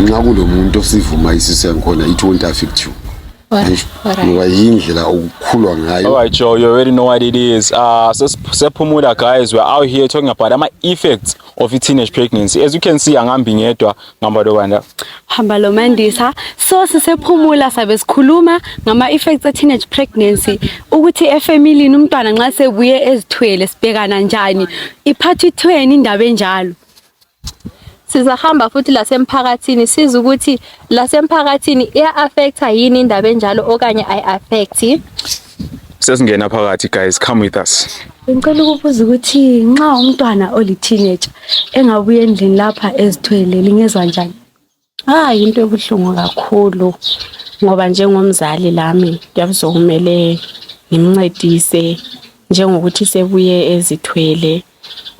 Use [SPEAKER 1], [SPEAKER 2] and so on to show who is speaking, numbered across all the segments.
[SPEAKER 1] nxa kulomuntu osivuma isisu yankhona it won't affect you.
[SPEAKER 2] Alright, Joe, you already know what it is. Sephumula, guys, we're out here talking about the effects of a teenage pregnancy. As you can see, angambi ngedwa ngambado wanda.
[SPEAKER 3] Hambalo mandisa. So sephumula sabe sikhuluma ngama effects of teenage pregnancy. Ukuthi efamily umntwana nxa sebuye ezithwele sibhekana njani. Iphathi 20 indaba enjalo.
[SPEAKER 4] Sizahamba futhi lasemphakathini siza ukuthi lasemphakathini iya-affecta yini indaba enjalo okanye ayi-affecti.
[SPEAKER 2] Sesingena phakathi, guys, come with us.
[SPEAKER 3] Ngicela ukubuza ukuthi nxa umntwana oli-teenager engabuye endlini lapha ezithwele lingezwa njani?
[SPEAKER 5] Into ebuhlungu kakhulu ngoba njengomzali lami kuyabuzokumele ngimncedise njengokuthi sebuye ezithwele.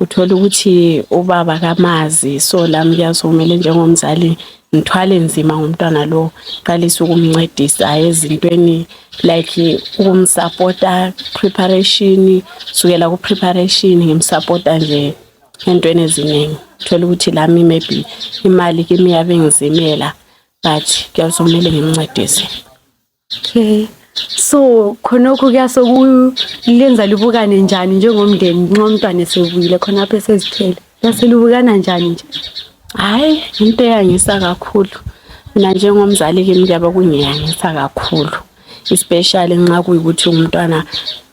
[SPEAKER 5] Uthola ukuthi ubaba kamazi, so lami kuyazomela njengomzali ngithwale nzima ngomntwana lo, qalisa ukumncedisa ezintweni like ukumsupporta preparation, sukela ku preparation ngimsupporta nje entweni eziningi. Uthola ukuthi lami maybe imali kimi yabe ngizimela but kuyazomela ngimncedise.
[SPEAKER 3] Okay. So khonokho kuyasokulenza libukane njani njengomndeni nxa umntwana esebuyile khona lapha esezithwele yaselubukana njani nje?
[SPEAKER 5] Into eyangisa kakhulu mina njengomzali kimi kuyaba kungiyangisa kakhulu, especially nxa kuyikuthi umntwana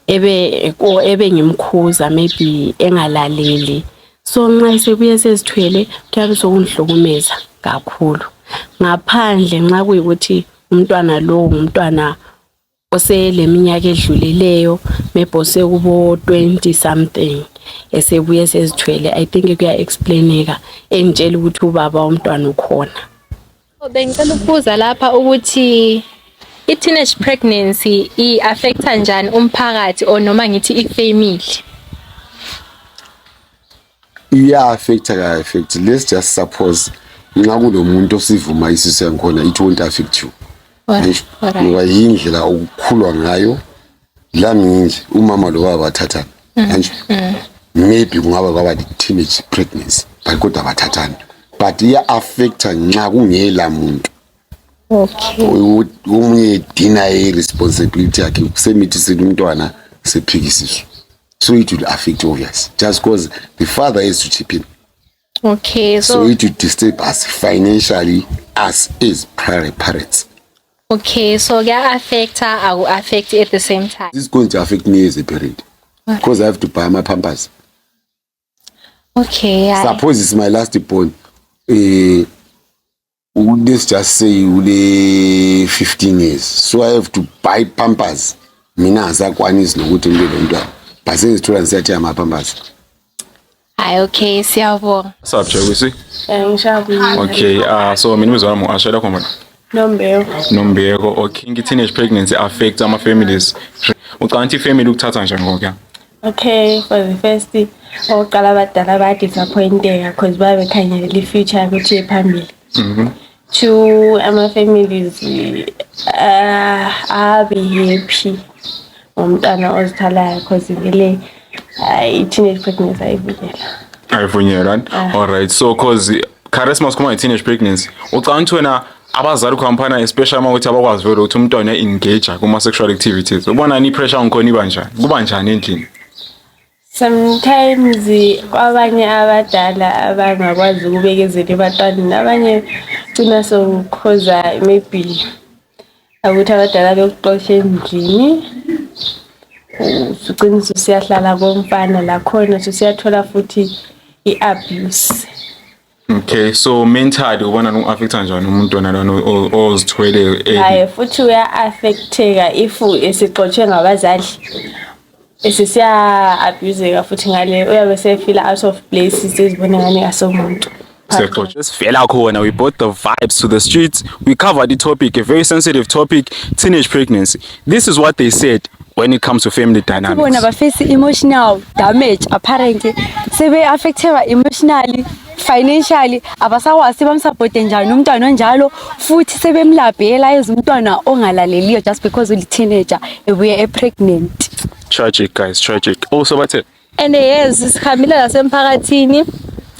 [SPEAKER 5] ebe ngimkhuza maybe engalaleli. So nxa esebuye sezithwele kuyabe sokungihlukumeza kakhulu. Ngaphandle nxa kuyikuthi umntwana lo umntwana oseleminyaka edlulileyo maybe sekubo 20 something esebuye sezithwele, I think kuya explaineka engitshela ukuthi ubaba umntwana ukhona.
[SPEAKER 4] Bengicela ukubuza lapha ukuthi i-teenage pregnancy i-affecta njani umphakathi or noma ngithi i-family?
[SPEAKER 1] Affect. Let's just suppose nxa kulomuntu osivuma isisu yankhona it won't affect you. Ngoba yindlela okukhulwa ngayo lami nje umama lo baba bathathana maybe kungaba kwaba teenage pregnancy but kodwa bathathana but iya-affecta nxa kungela muntu omunye deny responsibility yakhe kusemithisa umntwana sephikisiso, so it will affect obvious just because the father has to chip in. So it will disturb us financially as is parents.
[SPEAKER 4] So kuya-affecta aku-affect at the same time?
[SPEAKER 1] This is going to affect me as a parent because I have to buy my Pampers. Suppose it's my last born. Let's just say 15 years. So I have to buy Pampers. Mina azakwanisi nokuthi ngibele umntwana. But sengithola ngisiyathenga ama Pampers.
[SPEAKER 4] Siyabonga.
[SPEAKER 2] Subject we see?
[SPEAKER 5] Ngishaba.
[SPEAKER 2] So mina ngizwa mo ashela khona. Nombeko. Teenage pregnancy affects ama families. Ucanti family ukuthatha njani ngokuya?
[SPEAKER 5] For the first oqala abadala ba disappointeka because babekhangela i-future ukuthi ephambili. To ama families be happy umntana ozithalayo because vele i-teenage pregnancy
[SPEAKER 2] ayivunyelwa. Alright, so cause charisma kuma i-teenage pregnancy ucanti wena abazali kwampana especially uma ukuthi abakwazi vele ukuthi umntwana engage kuma sexual activities ubona ni pressure ngkhona ibanjani kuba njani endlini?
[SPEAKER 5] Sometimes kwabanye abadala abangakwazi ukubekezela ebantwaneni abanye cina sokukhoza maybe ukuthi abadala bekuxosha endlini ucina usiyahlala komfana la khona siyathola futhi i-abuse.
[SPEAKER 2] So mentally ubona no-affecta njani umuntu wena ozithwele?
[SPEAKER 5] Futhi uya-affecteka if esixotshe ngabazali esesiya-abuseka futhi ngale uyabe sefila out of place sezibone ngani asomuntu.
[SPEAKER 2] Just feel out corner. We brought the vibes to the streets. We covered the topic, a very sensitive topic, teenage pregnancy. This is what they said when it comes to family dynamics.
[SPEAKER 3] When they face emotional damage, apparently, they affected emotionally, financially. Abasawasi bamsupport njalo umntwana njalo futhi sebemlabhela ezumntwana ongalaleliyo just because uli teenager ebuye pregnant.
[SPEAKER 2] Tragic, guys, tragic. Also, what's it?
[SPEAKER 4] And yes, sikhambile lasemphakathini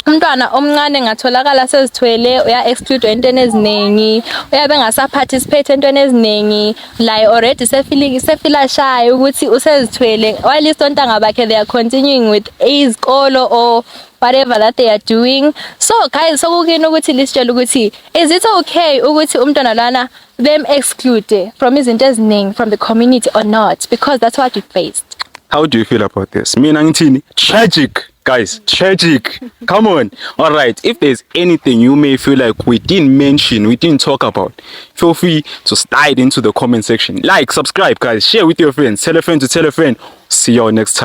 [SPEAKER 4] umntwana omncane ngatholakala sezithwele uya-exclude entweni eziningi, uyabe ngasa-participate entweni eziningi, like already sefila shy ukuthi usezithwele, while isontanga bakhe they are continuing with izikolo or whatever that they are doing. So guys, sokukini ukuthi lisitshela ukuthi is it okay ukuthi umntwana lana them-exclude from izinto eziningi from the community or not, because that's what we faced.
[SPEAKER 2] How do you feel about this? Mina ngithini? Tragic. Guys, tragic. Come on. All right. If there's anything you may feel like we didn't mention, we didn't talk about, feel free to slide into the comment section. Like, subscribe, guys. Share with your friends. Tell a friend to tell a friend. See y'all next time.